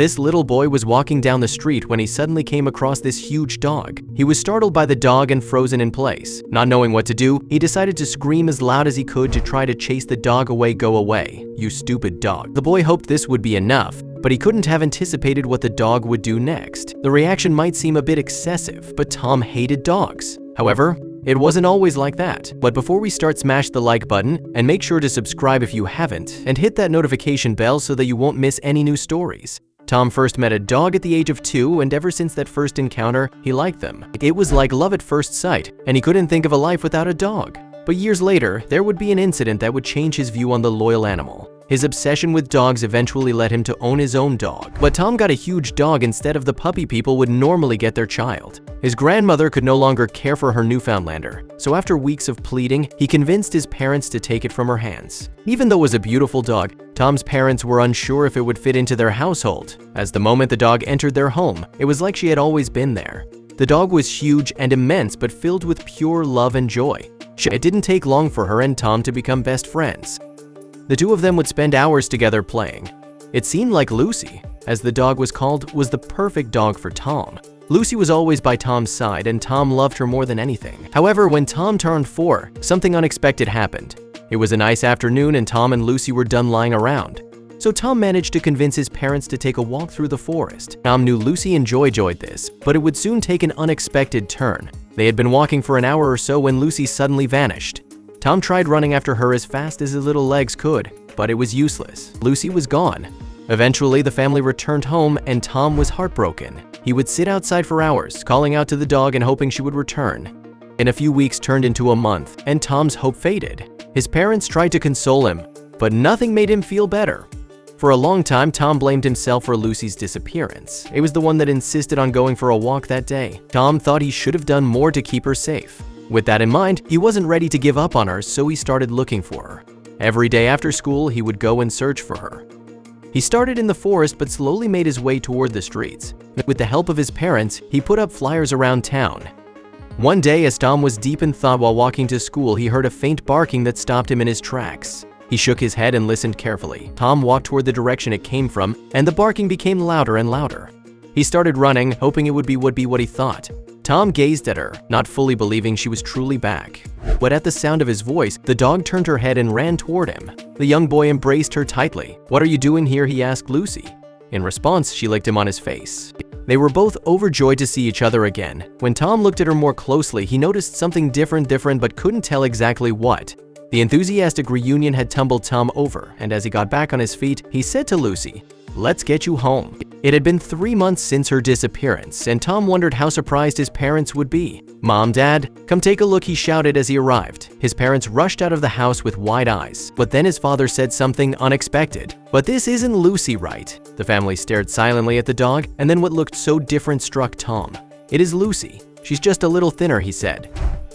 This little boy was walking down the street when he suddenly came across this huge dog. He was startled by the dog and frozen in place. Not knowing what to do, he decided to scream as loud as he could to try to chase the dog away. "Go away, you stupid dog." The boy hoped this would be enough, but he couldn't have anticipated what the dog would do next. The reaction might seem a bit excessive, but Tom hated dogs. However, it wasn't always like that. But before we start, smash the like button and make sure to subscribe if you haven't, and hit that notification bell so that you won't miss any new stories. Tom first met a dog at the age of 2, and ever since that first encounter, he liked them. It was like love at first sight, and he couldn't think of a life without a dog. But years later, there would be an incident that would change his view on the loyal animal. His obsession with dogs eventually led him to own his own dog. But Tom got a huge dog instead of the puppy people would normally get their child. His grandmother could no longer care for her Newfoundlander, so after weeks of pleading, he convinced his parents to take it from her hands. Even though it was a beautiful dog, Tom's parents were unsure if it would fit into their household, as the moment the dog entered their home, it was like she had always been there. The dog was huge and immense, but filled with pure love and joy. It didn't take long for her and Tom to become best friends. The two of them would spend hours together playing. It seemed like Lucy, as the dog was called, was the perfect dog for Tom. Lucy was always by Tom's side, and Tom loved her more than anything. However, when Tom turned 4, something unexpected happened. It was a nice afternoon and Tom and Lucy were done lying around. So Tom managed to convince his parents to take a walk through the forest. Tom knew Lucy enjoyed this, but it would soon take an unexpected turn. They had been walking for an hour or so when Lucy suddenly vanished. Tom tried running after her as fast as his little legs could, but it was useless. Lucy was gone. Eventually, the family returned home and Tom was heartbroken. He would sit outside for hours, calling out to the dog and hoping she would return. In a few weeks turned into a month, and Tom's hope faded. His parents tried to console him, but nothing made him feel better. For a long time, Tom blamed himself for Lucy's disappearance. It was the one that insisted on going for a walk that day. Tom thought he should have done more to keep her safe. With that in mind, he wasn't ready to give up on her, so he started looking for her. Every day after school, he would go and search for her. He started in the forest but slowly made his way toward the streets. With the help of his parents, he put up flyers around town. One day, as Tom was deep in thought while walking to school, he heard a faint barking that stopped him in his tracks. He shook his head and listened carefully. Tom walked toward the direction it came from, and the barking became louder and louder. He started running, hoping it would be what he thought. Tom gazed at her, not fully believing she was truly back. But at the sound of his voice, the dog turned her head and ran toward him. The young boy embraced her tightly. "What are you doing here?" he asked Lucy. In response, she licked him on his face. They were both overjoyed to see each other again. When Tom looked at her more closely, he noticed something different but couldn't tell exactly what. The enthusiastic reunion had tumbled Tom over, and as he got back on his feet, he said to Lucy, "Let's get you home." It had been 3 months since her disappearance, and Tom wondered how surprised his parents would be. "Mom, Dad, come take a look," he shouted as he arrived. His parents rushed out of the house with wide eyes, but then his father said something unexpected. "But this isn't Lucy, right?" The family stared silently at the dog, and then what looked so different struck Tom. "It is Lucy. She's just a little thinner," he said.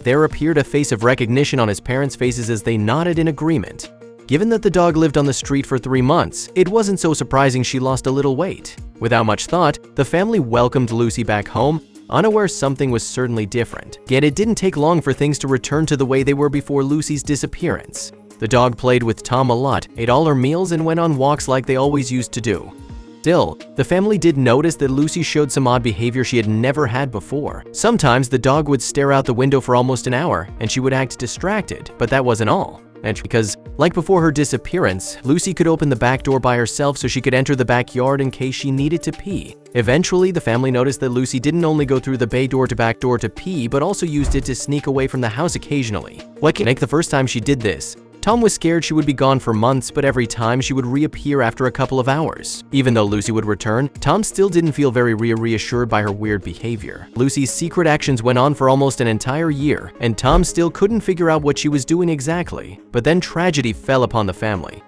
There appeared a face of recognition on his parents' faces as they nodded in agreement. Given that the dog lived on the street for 3 months, it wasn't so surprising she lost a little weight. Without much thought, the family welcomed Lucy back home, unaware something was certainly different. Yet it didn't take long for things to return to the way they were before Lucy's disappearance. The dog played with Tom a lot, ate all her meals, and went on walks like they always used to do. Still, the family did notice that Lucy showed some odd behavior she had never had before. Sometimes the dog would stare out the window for almost an hour, and she would act distracted, but that wasn't all. And because, like before her disappearance, Lucy could open the back door by herself so she could enter the backyard in case she needed to pee. Eventually, the family noticed that Lucy didn't only go through the bay door to back door to pee, but also used it to sneak away from the house occasionally. Like the first time she did this, Tom was scared she would be gone for months, but every time she would reappear after a couple of hours. Even though Lucy would return, Tom still didn't feel very reassured by her weird behavior. Lucy's secret actions went on for almost an entire year, and Tom still couldn't figure out what she was doing exactly. But then tragedy fell upon the family.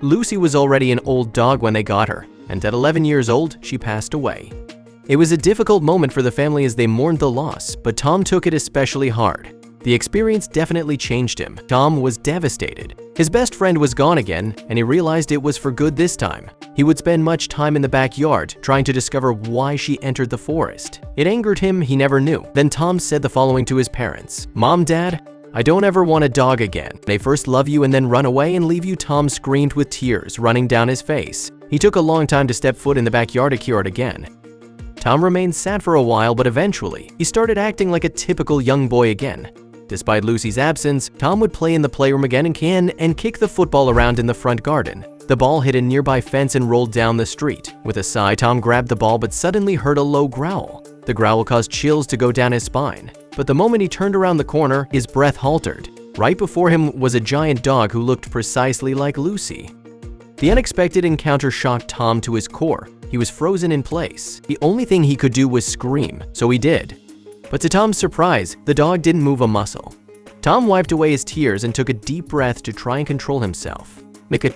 Lucy was already an old dog when they got her, and at 11 years old, she passed away. It was a difficult moment for the family as they mourned the loss, but Tom took it especially hard. The experience definitely changed him. Tom was devastated. His best friend was gone again, and he realized it was for good this time. He would spend much time in the backyard, trying to discover why she entered the forest. It angered him, he never knew. Then Tom said the following to his parents, "Mom, Dad, I don't ever want a dog again. They first love you and then run away and leave you." Tom screamed with tears running down his face. He took a long time to step foot in the backyard to cure it again. Tom remained sad for a while, but eventually, he started acting like a typical young boy again. Despite Lucy's absence, Tom would play in the playroom again and kick the football around in the front garden. The ball hit a nearby fence and rolled down the street. With a sigh, Tom grabbed the ball but suddenly heard a low growl. The growl caused chills to go down his spine. But the moment he turned around the corner, his breath halted. Right before him was a giant dog who looked precisely like Lucy. The unexpected encounter shocked Tom to his core. He was frozen in place. The only thing he could do was scream, so he did. But to Tom's surprise, the dog didn't move a muscle. Tom wiped away his tears and took a deep breath to try and control himself.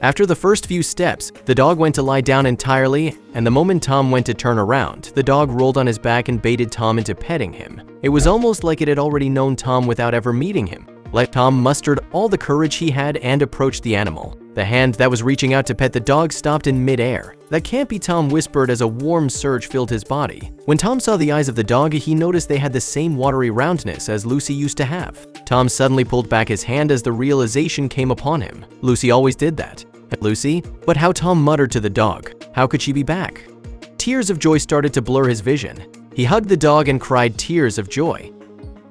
After the first few steps, the dog went to lie down entirely, and the moment Tom went to turn around, the dog rolled on his back and baited Tom into petting him. It was almost like it had already known Tom without ever meeting him. Tom mustered all the courage he had and approached the animal. The hand that was reaching out to pet the dog stopped in midair. "That can't be," Tom whispered as a warm surge filled his body. When Tom saw the eyes of the dog, he noticed they had the same watery roundness as Lucy used to have. Tom suddenly pulled back his hand as the realization came upon him. Lucy always did that. Lucy? But how? Tom muttered to the dog. How could she be back? Tears of joy started to blur his vision. He hugged the dog and cried tears of joy.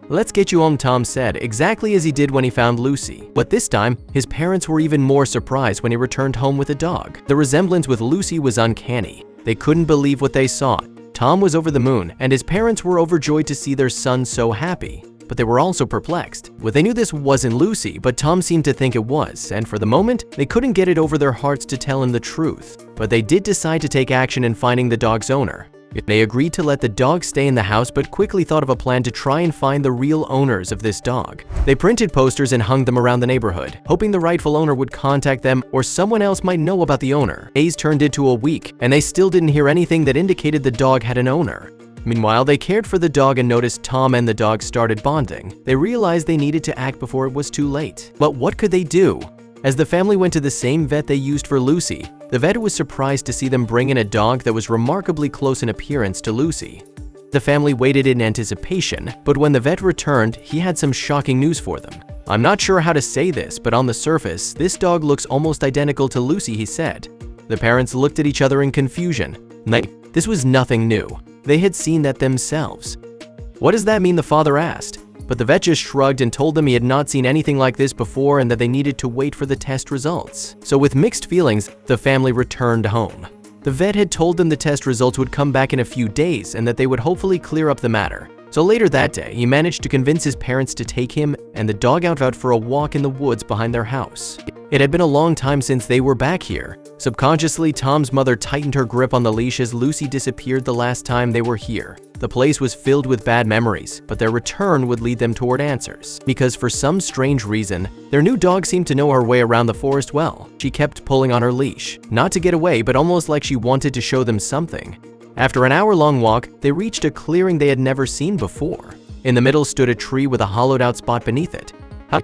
"Let's get you home," Tom said, exactly as he did when he found Lucy. But this time, his parents were even more surprised when he returned home with a dog. The resemblance with Lucy was uncanny. They couldn't believe what they saw. Tom was over the moon, and his parents were overjoyed to see their son so happy. But they were also perplexed. Well, they knew this wasn't Lucy, but Tom seemed to think it was, and for the moment, they couldn't get it over their hearts to tell him the truth. But they did decide to take action in finding the dog's owner. They agreed to let the dog stay in the house, but quickly thought of a plan to try and find the real owners of this dog. They printed posters and hung them around the neighborhood, hoping the rightful owner would contact them or someone else might know about the owner. Days turned into a week, and they still didn't hear anything that indicated the dog had an owner. Meanwhile, they cared for the dog and noticed Tom and the dog started bonding. They realized they needed to act before it was too late. But what could they do? As the family went to the same vet they used for Lucy, the vet was surprised to see them bring in a dog that was remarkably close in appearance to Lucy. The family waited in anticipation, but when the vet returned, he had some shocking news for them. "I'm not sure how to say this, but on the surface, this dog looks almost identical to Lucy," he said. The parents looked at each other in confusion. This was nothing new. They had seen that themselves. "What does that mean?" the father asked. But the vet just shrugged and told them he had not seen anything like this before and that they needed to wait for the test results. So with mixed feelings, the family returned home. The vet had told them the test results would come back in a few days and that they would hopefully clear up the matter. So later that day, he managed to convince his parents to take him and the dog out for a walk in the woods behind their house. It had been a long time since they were back here. Subconsciously, Tom's mother tightened her grip on the leash as Lucy disappeared the last time they were here. The place was filled with bad memories, but their return would lead them toward answers. Because for some strange reason, their new dog seemed to know her way around the forest well. She kept pulling on her leash, not to get away, but almost like she wanted to show them something. After an hour-long walk, they reached a clearing they had never seen before. In the middle stood a tree with a hollowed-out spot beneath it.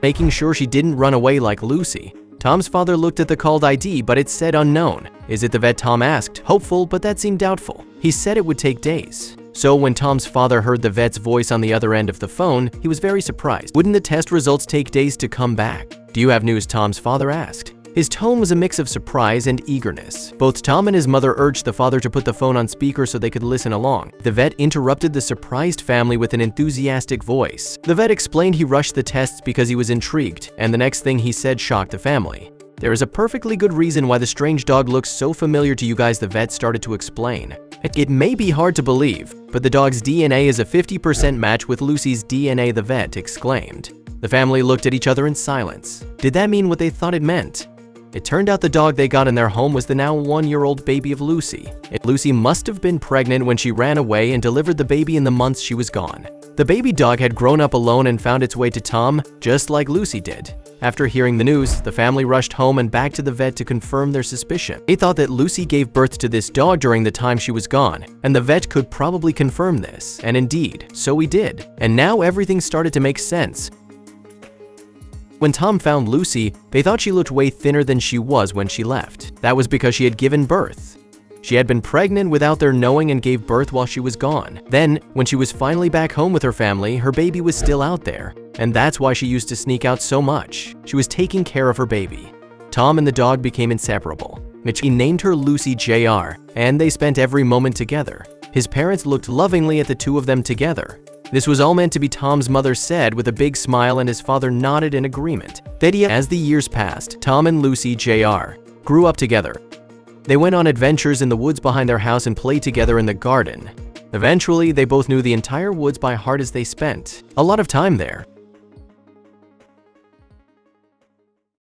Making sure she didn't run away like Lucy, Tom's father looked at the called ID, but it said unknown. "Is it the vet?" Tom asked, hopeful, but that seemed doubtful. He said it would take days. So when Tom's father heard the vet's voice on the other end of the phone, he was very surprised. "Wouldn't the test results take days to come back?" "Do you have news?" Tom's father asked. His tone was a mix of surprise and eagerness. Both Tom and his mother urged the father to put the phone on speaker so they could listen along. The vet interrupted the surprised family with an enthusiastic voice. The vet explained he rushed the tests because he was intrigued, and the next thing he said shocked the family. "There is a perfectly good reason why the strange dog looks so familiar to you guys," the vet started to explain. It may be hard to believe, but the dog's DNA is a 50% match with Lucy's DNA," the vet exclaimed. The family looked at each other in silence. Did that mean what they thought it meant? It turned out the dog they got in their home was the now 1-year-old baby of Lucy. Lucy must have been pregnant when she ran away and delivered the baby in the months she was gone. The baby dog had grown up alone and found its way to Tom, just like Lucy did. After hearing the news, the family rushed home and back to the vet to confirm their suspicion. They thought that Lucy gave birth to this dog during the time she was gone, and the vet could probably confirm this, and indeed, so he did. And now everything started to make sense. When Tom found Lucy, they thought she looked way thinner than she was when she left. That was because she had given birth. She had been pregnant without their knowing and gave birth while she was gone. Then, when she was finally back home with her family, her baby was still out there. And that's why she used to sneak out so much. She was taking care of her baby. Tom and the dog became inseparable. He named her Lucy Jr., and they spent every moment together. His parents looked lovingly at the two of them together. This was all meant to be, Tom's mother said with a big smile, and his father nodded in agreement. As the years passed, Tom and Lucy Jr. grew up together. They went on adventures in the woods behind their house and played together in the garden. Eventually, they both knew the entire woods by heart as they spent a lot of time there.